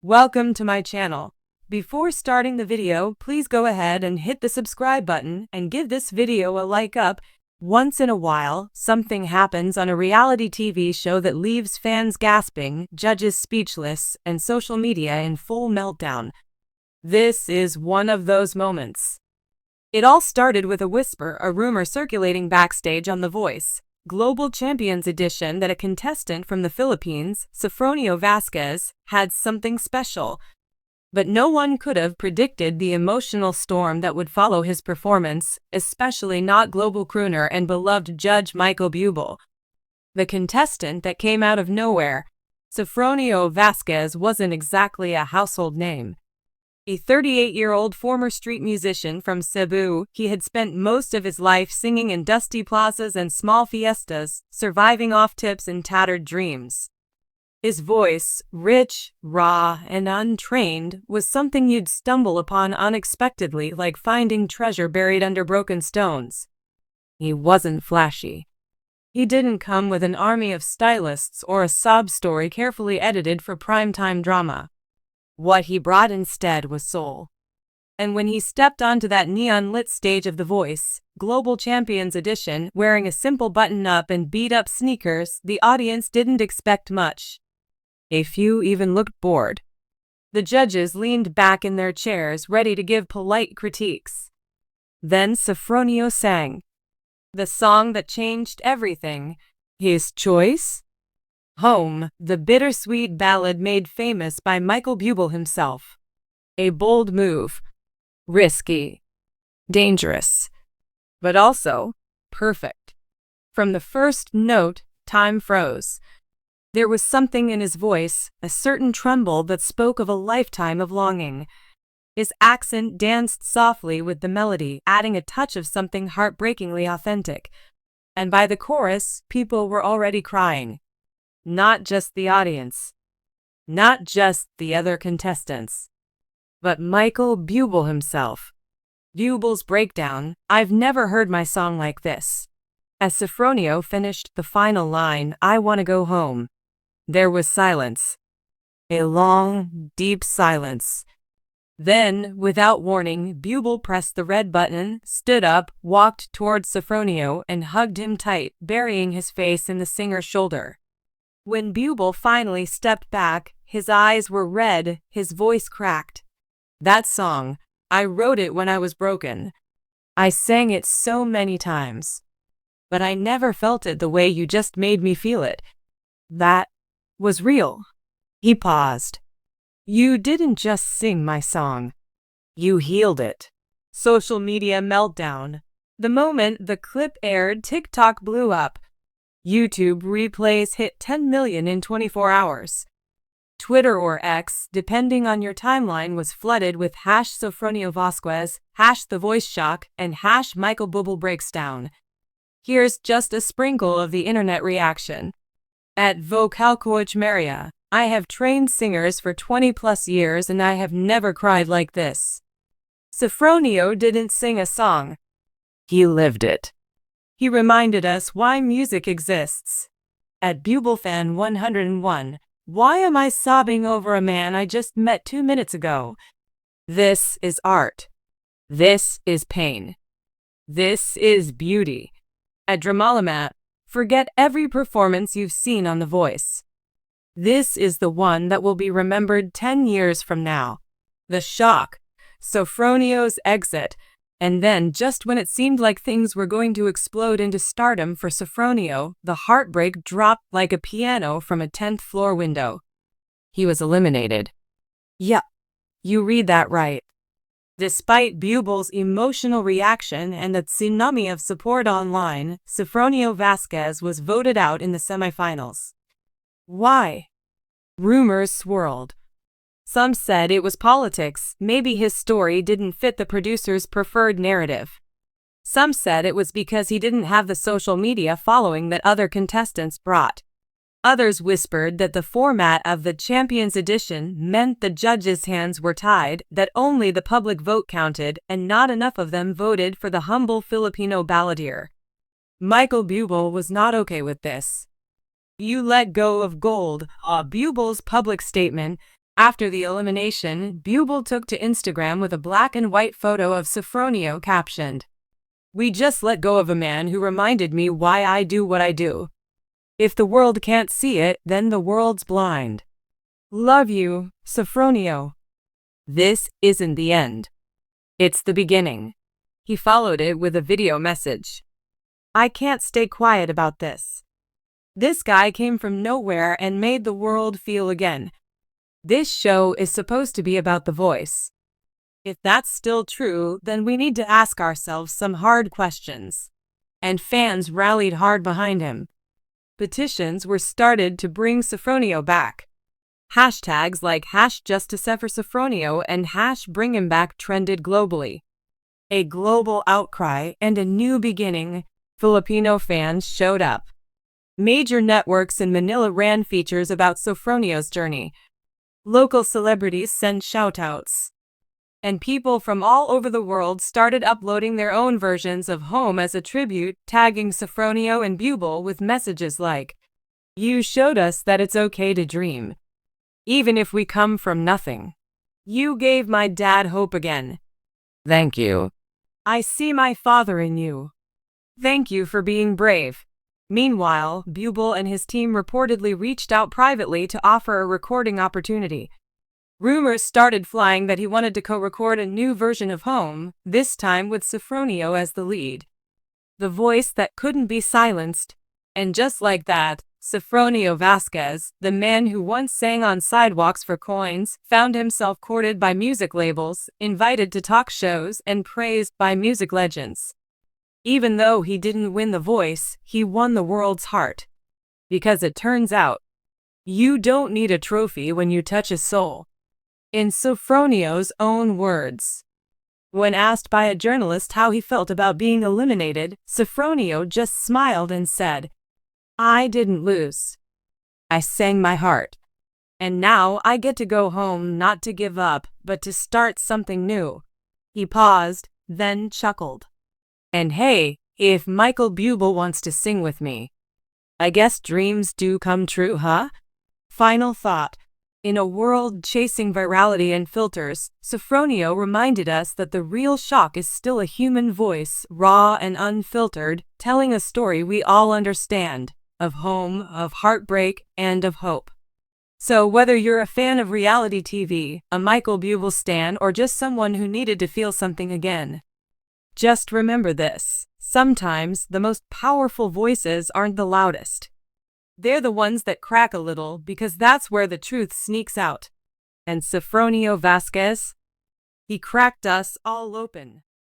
Welcome to my channel. Before starting the video, please go ahead and hit the subscribe button and give this video a like up. Once in a while, something happens on a reality TV show that leaves fans gasping, judges speechless, and social media in full meltdown. This is one of those moments. It all started with a whisper, a rumor circulating backstage on The Voice Global Champions Edition that a contestant from the Philippines, Sofronio Vasquez, had something special. But no one could have predicted the emotional storm that would follow his performance, especially not global crooner and beloved judge Michael Bublé. The contestant that came out of nowhere, Sofronio Vasquez, wasn't exactly a household name. A 38-year-old former street musician from Cebu, he had spent most of his life singing in dusty plazas and small fiestas, surviving off tips and tattered dreams. His voice, rich, raw, and untrained, was something you'd stumble upon unexpectedly, like finding treasure buried under broken stones. He wasn't flashy. He didn't come with an army of stylists or a sob story carefully edited for primetime drama. What he brought instead was soul. And when he stepped onto that neon-lit stage of The Voice Global Champions Edition, wearing a simple button-up and beat-up sneakers, the audience didn't expect much. A few even looked bored. The judges leaned back in their chairs, ready to give polite critiques. Then Sofronio sang. The song that changed everything. His choice? Home, the bittersweet ballad made famous by Michael Bublé himself. A bold move. Risky. Dangerous. But also perfect. From the first note, time froze. There was something in his voice, a certain tremble that spoke of a lifetime of longing. His accent danced softly with the melody, adding a touch of something heartbreakingly authentic. And by the chorus, people were already crying. Not just the audience. Not just the other contestants. But Michael Bublé himself. Bublé's breakdown, "I've never heard my song like this." As Sofronio finished the final line, "I wanna go home," there was silence. A long, deep silence. Then, without warning, Bublé pressed the red button, stood up, walked towards Sofronio, and hugged him tight, burying his face in the singer's shoulder. When Bublé finally stepped back, his eyes were red, his voice cracked. "That song, I wrote it when I was broken. I sang it so many times. But I never felt it the way you just made me feel it. That was real." He paused. "You didn't just sing my song. You healed it." Social media meltdown. The moment the clip aired, TikTok blew up. YouTube replays hit 10 million in 24 hours. Twitter or X, depending on your timeline, was flooded with #Sofronio Vasquez, #The Voice Shock, and #Michael Bublé Breaks Down. Here's just a sprinkle of the internet reaction. At Vocalcoach Maria, "I have trained singers for 20+ years and I have never cried like this." Sofronio didn't sing a song. He lived it. He reminded us why music exists. At BubléFan101, "Why am I sobbing over a man I just met 2 minutes ago? This is art. This is pain. This is beauty." At Dramalamat, "Forget every performance you've seen on The Voice. This is the one that will be remembered 10 years from now." The shock, Sofronio's exit, and then, just when it seemed like things were going to explode into stardom for Sofronio, the heartbreak dropped like a piano from a 10th floor window. He was eliminated. Yup, you read that right. Despite Bublé's emotional reaction and the tsunami of support online, Sofronio Vasquez was voted out in the semifinals. Why? Rumors swirled. Some said it was politics, maybe his story didn't fit the producer's preferred narrative. Some said it was because he didn't have the social media following that other contestants brought. Others whispered that the format of the Champions Edition meant the judges' hands were tied, that only the public vote counted, and not enough of them voted for the humble Filipino balladeer. Michael Bublé was not okay with this. "You let go of gold," Bublé's public statement, After the elimination, Bublé took to Instagram with a black and white photo of Sofronio captioned, "We just let go of a man who reminded me why I do what I do. If the world can't see it, then the world's blind. Love you, Sofronio. This isn't the end. It's the beginning." He followed it with a video message. "I can't stay quiet about this. This guy came from nowhere and made the world feel again. This show is supposed to be about the voice. If that's still true, then we need to ask ourselves some hard questions." And fans rallied hard behind him. Petitions were started to bring Sofronio back. Hashtags like #Justice for Sofronio and #BringHimBack trended globally. A global outcry and a new beginning. Filipino fans showed up. Major networks in Manila ran features about Sofronio's journey. Local celebrities sent shoutouts. And people from all over the world started uploading their own versions of Home as a tribute, tagging Sofronio and Bublé with messages like, "You showed us that it's okay to dream. Even if we come from nothing. You gave my dad hope again. Thank you. I see my father in you. Thank you for being brave." Meanwhile, Bublé and his team reportedly reached out privately to offer a recording opportunity. Rumors started flying that he wanted to co-record a new version of Home, this time with Sofronio as the lead. The voice that couldn't be silenced. And just like that, Sofronio Vasquez, the man who once sang on sidewalks for coins, found himself courted by music labels, invited to talk shows, and praised by music legends. Even though he didn't win the voice, he won the world's heart. Because it turns out, you don't need a trophy when you touch a soul. In Sofronio's own words. When asked by a journalist how he felt about being eliminated, Sofronio just smiled and said, "I didn't lose. I sang my heart. And now I get to go home, not to give up, but to start something new." He paused, then chuckled. "And hey, if Michael Bublé wants to sing with me, I guess dreams do come true, huh?" Final thought. In a world chasing virality and filters, Sofronio reminded us that the real shock is still a human voice, raw and unfiltered, telling a story we all understand, of home, of heartbreak, and of hope. So whether you're a fan of reality TV, a Michael Bublé stan, or just someone who needed to feel something again, just remember this: sometimes the most powerful voices aren't the loudest. They're the ones that crack a little, because that's where the truth sneaks out. And Sofronio Vasquez? He cracked us all open.